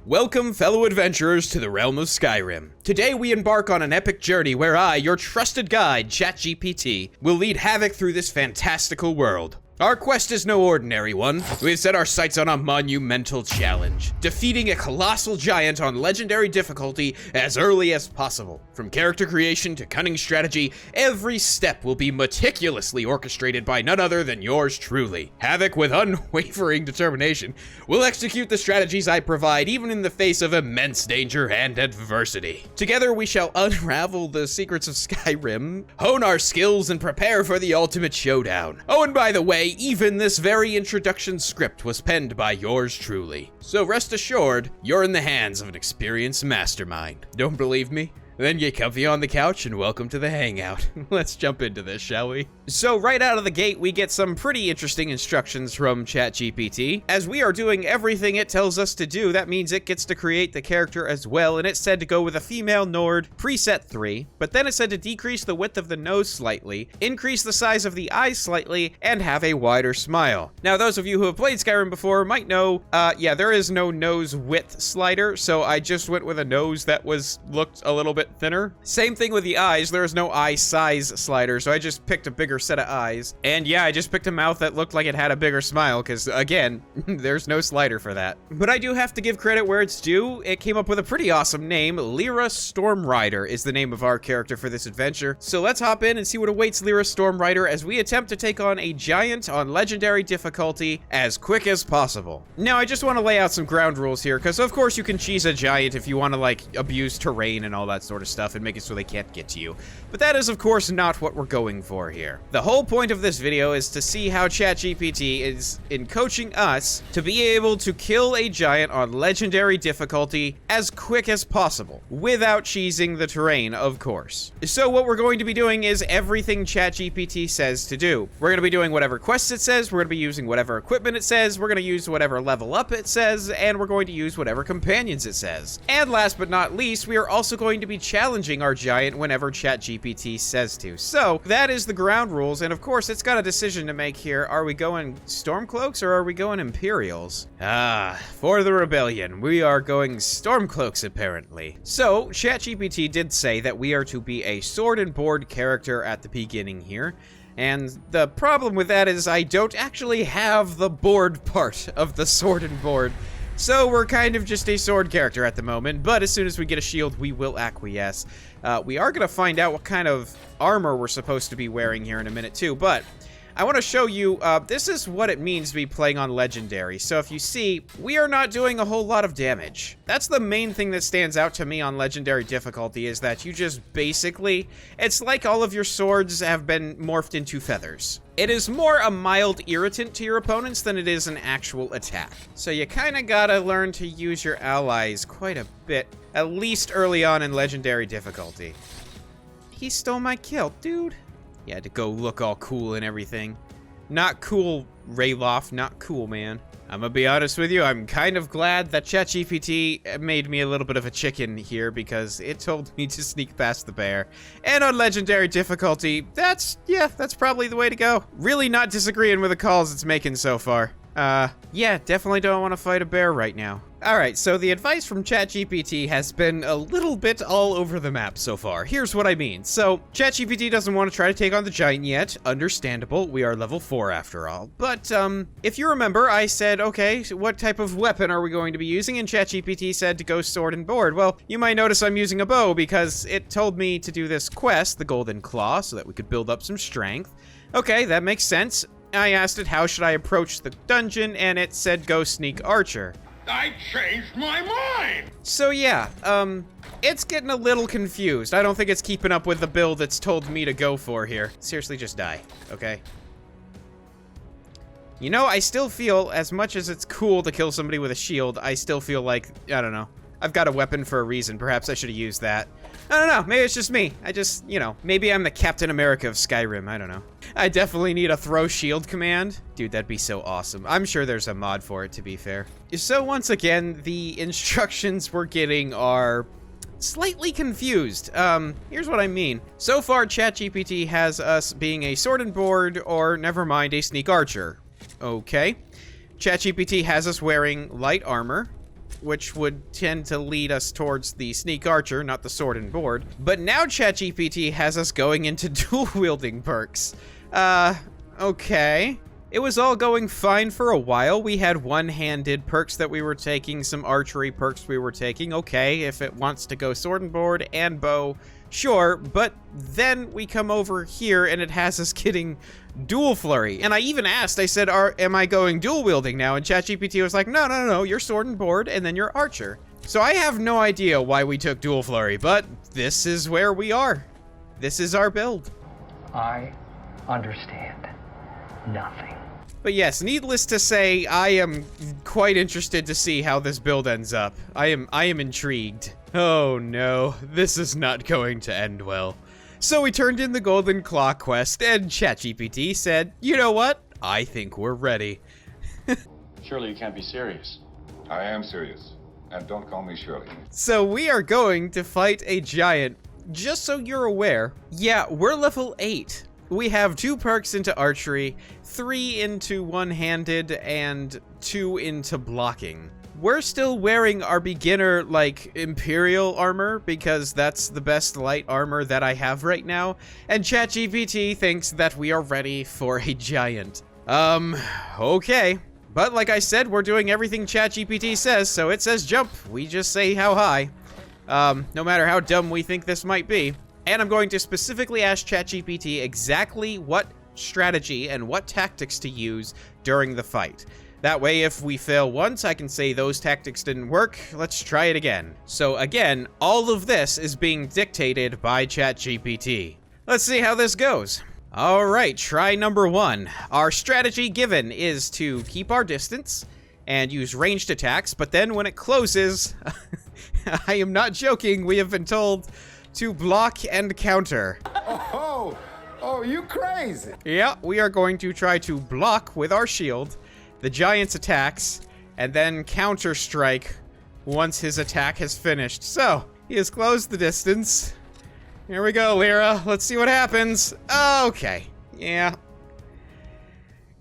Welcome, fellow adventurers, to the realm of Skyrim. Today we embark on an epic journey where I, your trusted guide, Chat GPT, will lead havoc through this fantastical world. Our quest is no ordinary one. We've set our sights on a monumental challenge, defeating a colossal giant on legendary difficulty as early as possible. From character creation to cunning strategy, every step will be meticulously orchestrated by none other than yours truly. Havoc, with unwavering determination, will execute the strategies I provide even in the face of immense danger and adversity. Together we shall unravel the secrets of Skyrim, hone our skills, and prepare for the ultimate showdown. Oh, and by the way, even this very introduction script was penned by yours truly. So rest assured, you're in the hands of an experienced mastermind. Don't believe me? Then get comfy on the couch and welcome to the hangout. Let's jump into this, shall we? So right out of the gate, we get some pretty interesting instructions from Chat GPT. As we are doing everything it tells us to do, that means it gets to create the character as well, and it said to go with a female Nord, preset 3, but then it said to decrease the width of the nose slightly, increase the size of the eyes slightly, and have a wider smile. Now, those of you who have played Skyrim before might know, yeah, there is no nose width slider, so I just went with a nose that looked a little bit thinner. Same thing with the eyes. There is no eye size slider, so I just picked a bigger set of eyes. And yeah, I just picked a mouth that looked like it had a bigger smile, because again, there's no slider for that. But I do have to give credit where it's due. It came up with a pretty awesome name. Lyra Stormrider is the name of our character for this adventure. So let's hop in and see what awaits Lyra Stormrider as we attempt to take on a giant on legendary difficulty as quick as possible. Now, I just want to lay out some ground rules here, because of course you can cheese a giant if you want to like abuse terrain and all that sort of stuff and make it so they can't get to you. But that is of course not what we're going for here. The whole point of this video is to see how ChatGPT is in coaching us to be able to kill a giant on legendary difficulty as quick as possible, without cheesing the terrain, of course. So what we're going to be doing is everything ChatGPT says to do. We're going to be doing whatever quests it says, we're going to be using whatever equipment it says, we're going to use whatever level up it says, and we're going to use whatever companions it says. And last but not least, we are also going to be challenging our giant whenever ChatGPT says to. So that is the ground rules, and of course it's got a decision to make here. Are we going Stormcloaks or are we going Imperials? For the rebellion, we are going Stormcloaks apparently. So ChatGPT did say that we are to be a sword and board character at the beginning here. And the problem with that is I don't actually have the board part of the sword and board. So we're kind of just a sword character at the moment, but as soon as we get a shield, we will acquiesce. We are going to find out what kind of armor we're supposed to be wearing here in a minute too, but I want to show you, this is what it means to be playing on Legendary. So if you see, we are not doing a whole lot of damage. That's the main thing that stands out to me on Legendary difficulty, is that you just basically, it's like all of your swords have been morphed into feathers. It is more a mild irritant to your opponents than it is an actual attack. So you kind of gotta learn to use your allies quite a bit, at least early on in Legendary difficulty. He stole my kill, dude. You had to go look all cool and everything. Not cool, Rayloff, not cool, man. I'm gonna be honest with you, I'm kind of glad that ChatGPT made me a little bit of a chicken here, because it told me to sneak past the bear. And on legendary difficulty, that's probably the way to go. Really not disagreeing with the calls it's making so far. Yeah, definitely don't want to fight a bear right now. Alright, so the advice from ChatGPT has been a little bit all over the map so far. Here's what I mean. So, ChatGPT doesn't want to try to take on the giant yet. Understandable, we are level 4 after all. But, if you remember, I said, okay, so what type of weapon are we going to be using? And ChatGPT said to go sword and board. Well, you might notice I'm using a bow because it told me to do this quest, the Golden Claw, so that we could build up some strength. Okay, that makes sense. I asked it how should I approach the dungeon, and it said go sneak archer. I changed my mind! So yeah, it's getting a little confused. I don't think it's keeping up with the build it's told me to go for here. Seriously, just die, okay? You know, I still feel, as much as it's cool to kill somebody with a shield, I still feel like, I don't know, I've got a weapon for a reason. Perhaps I should have used that. I don't know, maybe it's just me. I just, you know, maybe I'm the Captain America of Skyrim, I don't know. I definitely need a throw shield command. Dude, that'd be so awesome. I'm sure there's a mod for it, to be fair. So once again, the instructions we're getting are slightly confused. Here's what I mean. So far, ChatGPT has us being a sword and board, or never mind, a sneak archer. Okay. ChatGPT has us wearing light armor. which would tend to lead us towards the sneak archer, not the sword and board. But now ChatGPT has us going into dual wielding perks. Okay. It was all going fine for a while. We had one-handed perks that we were taking, some archery perks we were taking. Okay, if it wants to go sword and board and bow, sure. But then we come over here and it has us getting dual flurry. And I even asked, I said, am I going dual wielding now? And ChatGPT was like, no, you're sword and board and then you're archer. So I have no idea why we took dual flurry, but this is where we are. This is our build. I understand nothing. But yes, needless to say, I am quite interested to see how this build ends up. I am intrigued. Oh no, this is not going to end well. So we turned in the Golden Claw quest, and ChatGPT said, you know what? I think we're ready. Surely you can't be serious. I am serious. And don't call me Shirley. So we are going to fight a giant. Just so you're aware, yeah, we're level 8. We have 2 perks into archery, 3 into one-handed, and 2 into blocking. We're still wearing our beginner, like, Imperial armor, because that's the best light armor that I have right now, and ChatGPT thinks that we are ready for a giant. Okay. But like I said, we're doing everything ChatGPT says, so it says jump. We just say how high. No matter how dumb we think this might be. And I'm going to specifically ask ChatGPT exactly what strategy and what tactics to use during the fight. That way, if we fail once, I can say those tactics didn't work, let's try it again. So again, all of this is being dictated by ChatGPT. Let's see how this goes. All right, try number 1. Our strategy given is to keep our distance and use ranged attacks, but then when it closes, I am not joking, we have been told to block and counter. Oh, you crazy. Yeah, we are going to try to block with our shield the giant's attacks and then counter strike once his attack has finished. So, he has closed the distance. Here we go, Lyra. Let's see what happens. Okay. Yeah.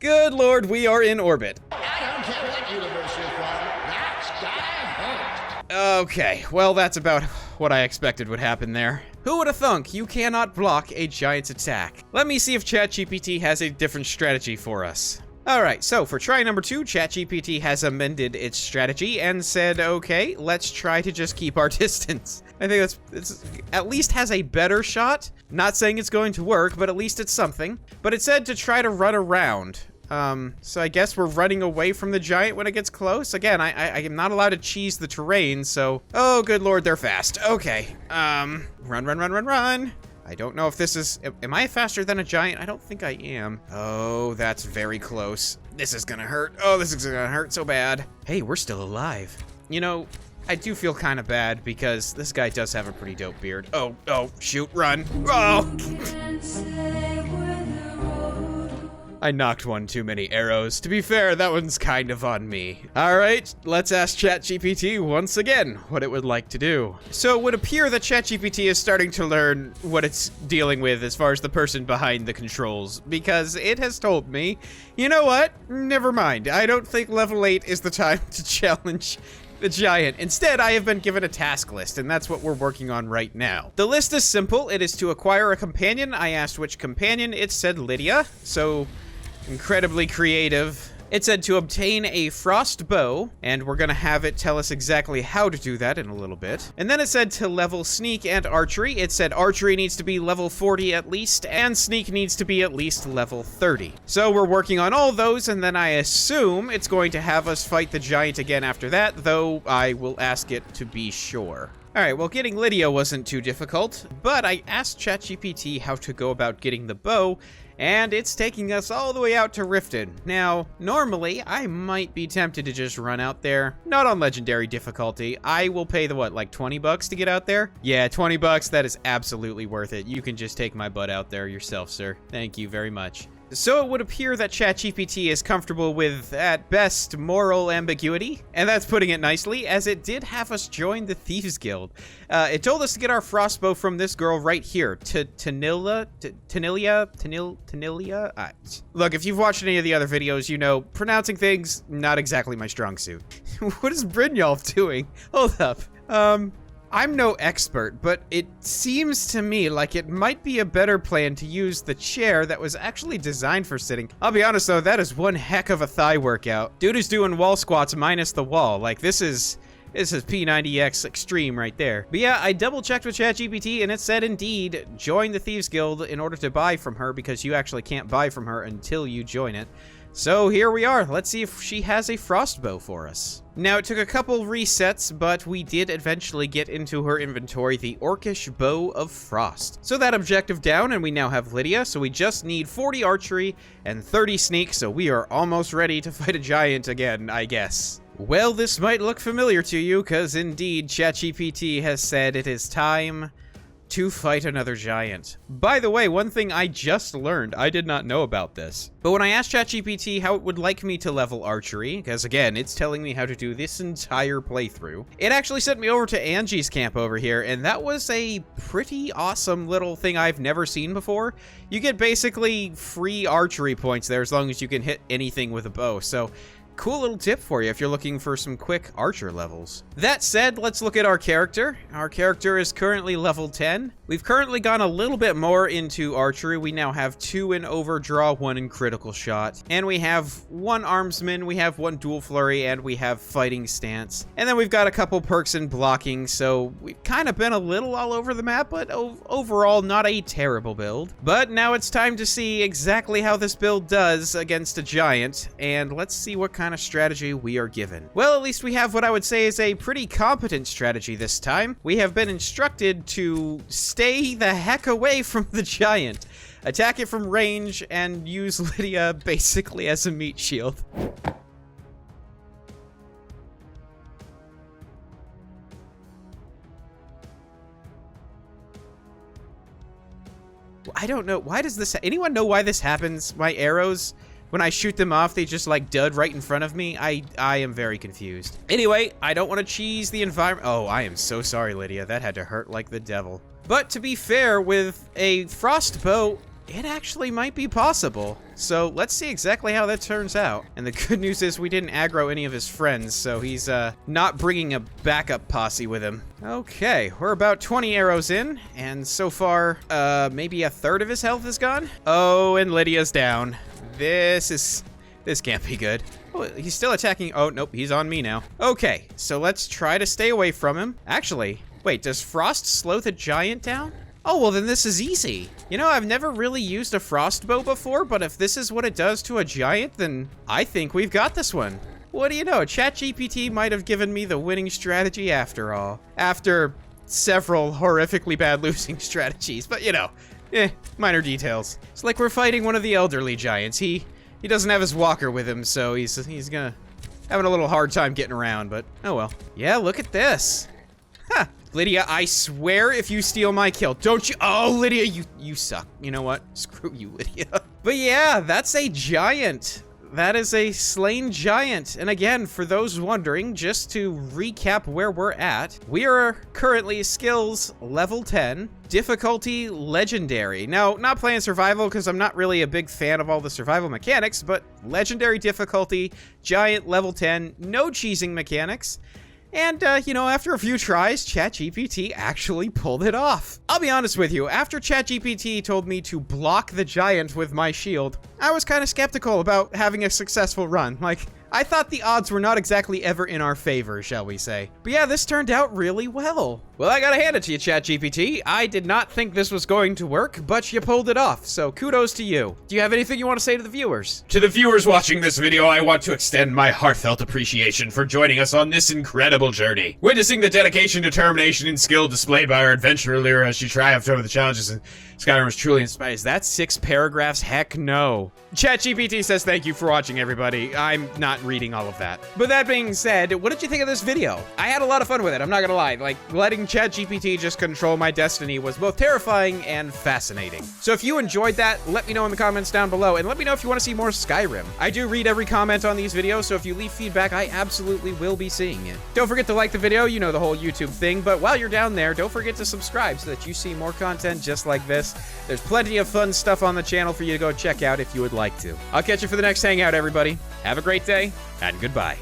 Good lord, we are in orbit. I don't care what universe you're from. That's Skyrim. Okay, well, that's about what I expected would happen there. Who would have thunk you cannot block a giant's attack? Let me see if ChatGPT has a different strategy for us. Alright, so for try number 2, ChatGPT has amended its strategy and said, okay, let's try to just keep our distance. I think it's at least has a better shot. Not saying it's going to work, but at least it's something. But it said to try to run around. So I guess we're running away from the giant when it gets close. Again, I am not allowed to cheese the terrain, so... Oh, good lord, they're fast. Okay. Run. I don't know if this is... Am I faster than a giant? I don't think I am. Oh, that's very close. This is gonna hurt. Oh, this is gonna hurt so bad. Hey, we're still alive. You know, I do feel kind of bad because this guy does have a pretty dope beard. Oh, shoot, run. Oh! I knocked one too many arrows. To be fair, that one's kind of on me. All right, let's ask ChatGPT once again what it would like to do. So it would appear that ChatGPT is starting to learn what it's dealing with as far as the person behind the controls, because it has told me, you know what? Never mind. I don't think level 8 is the time to challenge the giant. Instead, I have been given a task list, and that's what we're working on right now. The list is simple. It is to acquire a companion. I asked which companion. It said Lydia, so incredibly creative. It said to obtain a frost bow, and we're gonna have it tell us exactly how to do that in a little bit. And then it said to level sneak and archery. It said archery needs to be level 40 at least, and sneak needs to be at least level 30. So we're working on all those, and then I assume it's going to have us fight the giant again after that, though I will ask it to be sure. Alright, well, getting Lydia wasn't too difficult, but I asked ChatGPT how to go about getting the bow, and it's taking us all the way out to Riften. Now, normally, I might be tempted to just run out there. Not on legendary difficulty. I will pay the, what, like 20 bucks to get out there? Yeah, 20 bucks, that is absolutely worth it. You can just take my butt out there yourself, sir. Thank you very much. So it would appear that ChatGPT is comfortable with, at best, moral ambiguity, and that's putting it nicely, as it did have us join the Thieves Guild. It told us to get our frostbow from this girl right here, Tanilia. Look, if you've watched any of the other videos, you know, pronouncing things, not exactly my strong suit. What is Brynjolf doing? Hold up. I'm no expert, but it seems to me like it might be a better plan to use the chair that was actually designed for sitting. I'll be honest though, that is one heck of a thigh workout. Dude is doing wall squats minus the wall. Like, this is P90X extreme right there. But yeah, I double checked with ChatGPT and it said indeed, join the Thieves Guild in order to buy from her, because you actually can't buy from her until you join it. So here we are. Let's see if she has a frostbow for us. Now, it took a couple resets, but we did eventually get into her inventory the Orcish Bow of Frost. So that objective down, and we now have Lydia, so we just need 40 archery and 30 sneak, so we are almost ready to fight a giant again, I guess. Well, this might look familiar to you, because indeed, ChatGPT has said it is time to fight another giant. By the way, one thing I just learned, I did not know about this, but when I asked ChatGPT how it would like me to level archery, because again, it's telling me how to do this entire playthrough, it actually sent me over to Angie's camp over here, and that was a pretty awesome little thing I've never seen before. You get basically free archery points there as long as you can hit anything with a bow, so cool little tip for you if you're looking for some quick archer levels. That said, let's look at our character. Our character is currently level 10. We've currently gone a little bit more into archery. We now have 2 in overdraw, 1 in critical shot, and we have 1 armsman, we have 1 dual flurry, and we have fighting stance. And then we've got a couple perks in blocking, so we've kind of been a little all over the map, but overall not a terrible build. But now it's time to see exactly how this build does against a giant, and let's see what kind of strategy we are given. Well, at least we have what I would say is a pretty competent strategy this time. We have been instructed to stay the heck away from the giant, attack it from range, and use Lydia basically as a meat shield. I don't know. Why does this... Anyone know why this happens? My arrows, when I shoot them off, they just like dud right in front of me. I am very confused. Anyway, I don't want to cheese the environment. Oh, I am so sorry, Lydia. That had to hurt like the devil. But to be fair, with a frost bow, it actually might be possible. So let's see exactly how that turns out. And the good news is we didn't aggro any of his friends, so he's not bringing a backup posse with him. Okay, we're about 20 arrows in, and so far, maybe a third of his health is gone. Oh, and Lydia's down. This can't be good. Oh, he's still attacking. Oh, nope, he's on me now. Okay, so let's try to stay away from him. Actually, wait, does Frost slow the giant down? Oh, well then this is easy. You know, I've never really used a frost bow before, but if this is what it does to a giant, then I think we've got this one. What do you know, ChatGPT might have given me the winning strategy after all. After several horrifically bad losing strategies, but you know, minor details. It's like we're fighting one of the elderly giants. He doesn't have his walker with him, so he's gonna having a little hard time getting around, but oh well. Yeah, look at this. Huh. Lydia, I swear if you steal my kill, don't you? Oh, Lydia, you suck. You know what? Screw you, Lydia. But yeah, that's a giant. That is a slain giant. And again, for those wondering, just to recap where we're at, we are currently skills level 10, difficulty legendary. Now, not playing survival because I'm not really a big fan of all the survival mechanics, but legendary difficulty, giant level 10, no cheesing mechanics. And, you know, after a few tries, ChatGPT actually pulled it off. I'll be honest with you, after ChatGPT told me to block the giant with my shield, I was kind of skeptical about having a successful run. Like, I thought the odds were not exactly ever in our favor, shall we say. But yeah, this turned out really well. Well, I gotta hand it to you, ChatGPT. I did not think this was going to work, but you pulled it off, so kudos to you. Do you have anything you want to say to the viewers? To the viewers watching this video, I want to extend my heartfelt appreciation for joining us on this incredible journey. Witnessing the dedication, determination, and skill displayed by our adventurer Lyra as she triumphed over the challenges in Skyrim was truly inspiring. Is that 6 paragraphs? Heck no. ChatGPT says thank you for watching, everybody. I'm not reading all of that. But that being said, what did you think of this video? I had a lot of fun with it, I'm not gonna lie. Like, letting Chat GPT just control my destiny was both terrifying and fascinating. So if you enjoyed that, let me know in the comments down below, and let me know if you want to see more Skyrim. I do read every comment on these videos, so if you leave feedback, I absolutely will be seeing it. Don't forget to like the video, you know the whole YouTube thing, but while you're down there, don't forget to subscribe so that you see more content just like this. There's plenty of fun stuff on the channel for you to go check out if you would like to. I'll catch you for the next hangout, everybody. Have a great day, and goodbye.